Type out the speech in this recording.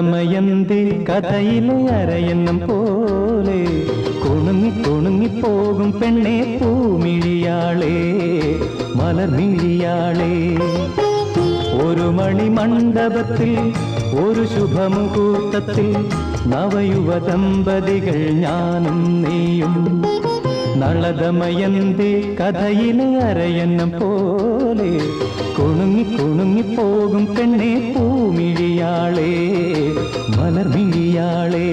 ദമയന്തി കഥയിലെ അരയന്നം പോലെ കുണുങ്ങി കുണുങ്ങിപ്പോകും പെണ്ണെ പൂമിഴിയാളേ മലർമിഴിയാളേ. ഒരു മണിമണ്ഡപത്തിൽ ഒരു ശുഭമുഹൂർത്തത്തിൽ നവയുവ ദമ്പതികൾ ഞാനും നീയും. നളദമയന്തി കഥയിലെ അരയന്നം പോലെ കുണുങ്ങി കുണുങ്ങിപ്പോകും പെണ്ണെ പൂമിഴിയാളേ മലർമിഴിയാളേ.